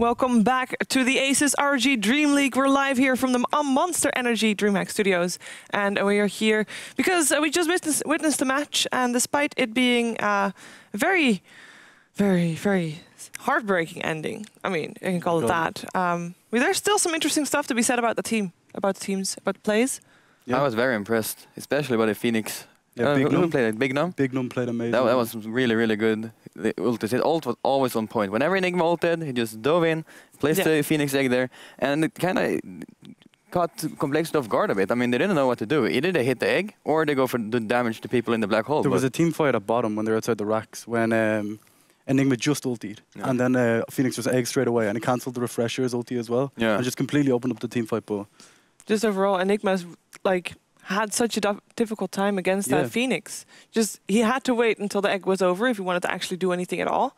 Welcome back to the Asus ROG Dream League. We're live here from the Monster Energy Dreamhack studios, and we are here because we just witnessed the match, and despite it being a very, very, very heartbreaking ending, I mean, I can call it that, there's still some interesting stuff to be said about the team, about the teams, about the plays. Yeah. I was very impressed, especially by the Phoenix. Yeah, who played it? Big Num? Big Num played amazing. That was really, really good. The ult, his ult was always on point. Whenever Enigma ulted, he just dove in, placed the Phoenix egg there, and it kind of caught Complexity off guard a bit. I mean, they didn't know what to do. Either they hit the egg, or they go for the damage to people in the black hole. There was a team fight at bottom when they were outside the racks, when Enigma just ultied, and then Phoenix just egg straight away, and it cancelled the refresher's ulti as well, and just completely opened up the team fight. But just overall, Enigma's like had such a difficult time against that Phoenix. He had to wait until the egg was over if he wanted to actually do anything at all.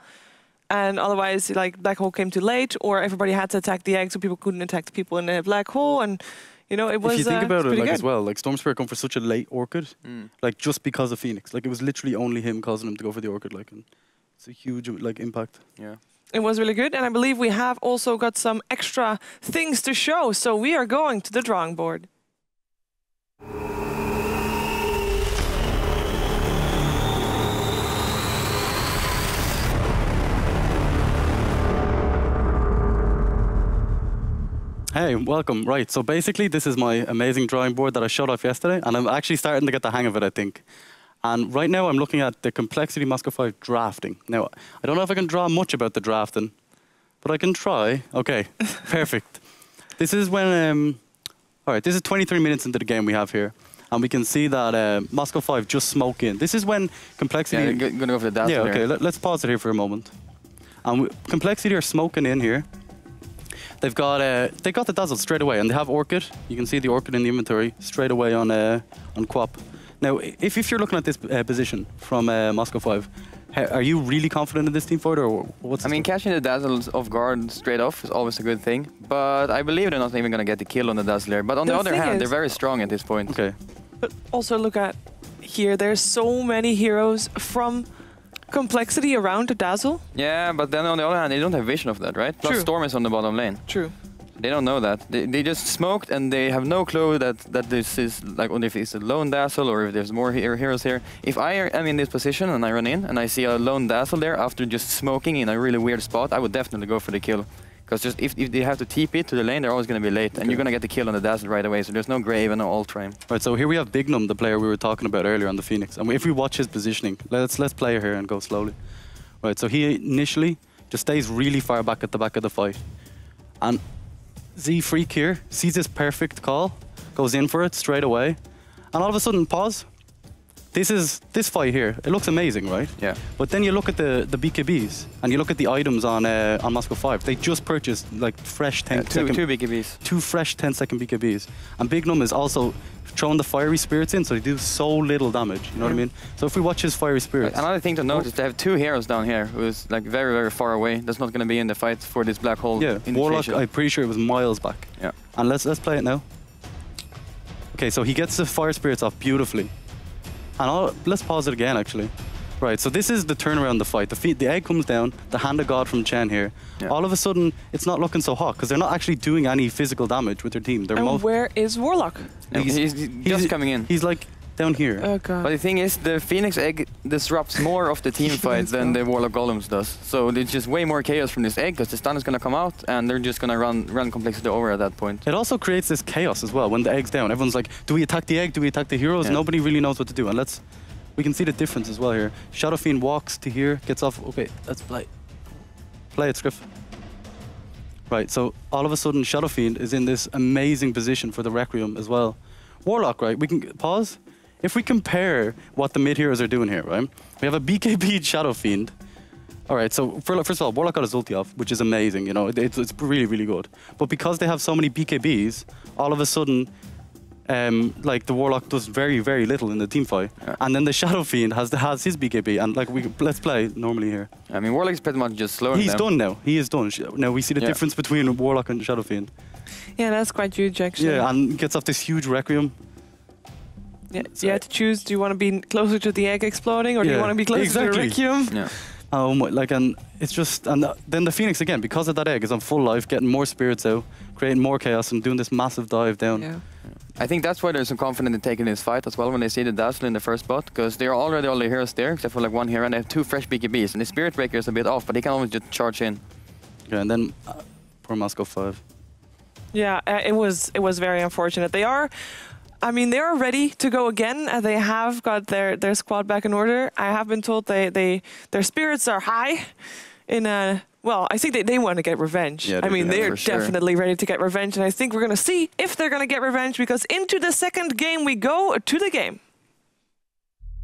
And otherwise, like, black hole came too late, or everybody had to attack the egg so people couldn't attack the people in the black hole. And, you know, it was if you think about it, like, good. as well, like, Storm Spirit come for such a late Orchid, like, just because of Phoenix. Like, it was literally only him causing him to go for the Orchid, like, and it's a huge, like, impact. Yeah. It was really good, and I believe we have also got some extra things to show, so we are going to the drawing board. Hey, welcome. Right, so basically this is my amazing drawing board that I showed off yesterday, and I'm actually starting to get the hang of it, I think. And right now I'm looking at the Complexity Moscow 5 drafting. Now, I don't know if I can draw much about the drafting, but I can try. Okay, perfect. This is when, all right, this is 23 minutes into the game we have here. And we can see that Moscow 5 just smoke in. This is when Complexity... Yeah, going to go for the dazzle. Yeah, okay, let's pause it here for a moment. And Complexity are smoking in here. They've got the dazzle straight away, and they have Orchid. You can see the Orchid in the inventory straight away on Quap. Now, if you're looking at this position from Moscow 5, are you really confident in this team fight, or what's? I mean, catching the dazzles off guard straight off is always a good thing, but I believe they're not even going to get the kill on the dazzler. But on the other hand, they're very strong at this point. Okay. But also look at here. There's so many heroes from Complexity around the dazzle. Yeah, but then on the other hand, they don't have vision of that, right? Plus Storm is on the bottom lane. True. They don't know that. They just smoked, and they have no clue that this is like only if it's a lone dazzle or if there's more heroes here. If I am in this position and I run in and I see a lone dazzle there after just smoking in a really weird spot, I would definitely go for the kill. Because just if they have to TP to the lane, they're always going to be late, and you're going to get the kill on the dazzle right away. So there's no grave and no ult frame. Right. So here we have Big Num, the player we were talking about earlier on the Phoenix. And if we watch his positioning, let's play here and go slowly. Right. So he initially just stays really far back at the back of the fight, and Z Freak here sees this perfect call, goes in for it straight away, and all of a sudden, pause. This fight here, it looks amazing, right? Yeah. But then you look at the BKBs, and you look at the items on Moscow 5. They just purchased like fresh 10-second... Two BKBs. Two fresh 10-second BKBs. And Big Num is also throwing the fiery spirits in, so they do so little damage, you know what I mean? So if we watch his fiery spirits... Another thing to note is they have two heroes down here who's like very, very far away. That's not going to be in the fight for this black hole. Yeah, Warlock, I'm pretty sure it was miles back. Yeah. And let's play it now. Okay, so he gets the fire spirits off beautifully. And let's pause it again, actually. Right, so this is the turnaround the fight. The egg comes down, the hand of God from Chen here. Yeah. All of a sudden, it's not looking so hot, because they're not actually doing any physical damage with their team. And where is Warlock? No, he's just coming in. He's like down here. Oh, God. But the thing is, the Phoenix egg disrupts more of the team fight than the Warlock Golems does. So there's just way more chaos from this egg, because the stun is going to come out, and they're just going to run Complexity over at that point. It also creates this chaos as well when the egg's down. Everyone's like, do we attack the egg? Do we attack the heroes? Yeah. Nobody really knows what to do. And we can see the difference as well here. Shadow Fiend walks to here, gets off. Okay, let's play. Play it, Scriff. Right, so all of a sudden, Shadow Fiend is in this amazing position for the Requiem as well. Warlock, right? We can pause. If we compare what the mid heroes are doing here, right? We have a BKB Shadow Fiend. All right, so first of all, Warlock got his ulti off, which is amazing. You know, it's really, really good. But because they have so many BKBs, all of a sudden, like the Warlock does very, very little in the team fight, and then the Shadow Fiend has his BKB, and like let's play normally here. I mean, Warlock is pretty much just slowing He's done now. He is done. Now we see the difference between Warlock and Shadow Fiend. Yeah, that's quite huge, actually. Yeah, and gets off this huge Requiem. Yeah, so you have to choose. Do you want to be closer to the egg exploding, or do you want to be closer to the Requiem? Yeah. Like, and it's just, and then the Phoenix again, because of that egg, is on full life, getting more spirits out, creating more chaos, and doing this massive dive down. Yeah. I think that's why they're so confident in taking this fight as well when they see the Dazzle in the first spot, because they're already all the heroes there, except for like one hero, and they have 2 fresh BKBs, and the Spirit Breaker is a bit off, but they can always just charge in. Okay, and then poor Moscow 5. Yeah, it was very unfortunate. They are ready to go again. They have got their squad back in order. I have been told their spirits are high in a... Well, I think they want to get revenge. Yeah, they're definitely ready to get revenge, and I think we're going to see if they're going to get revenge, because into the second game we go to the game.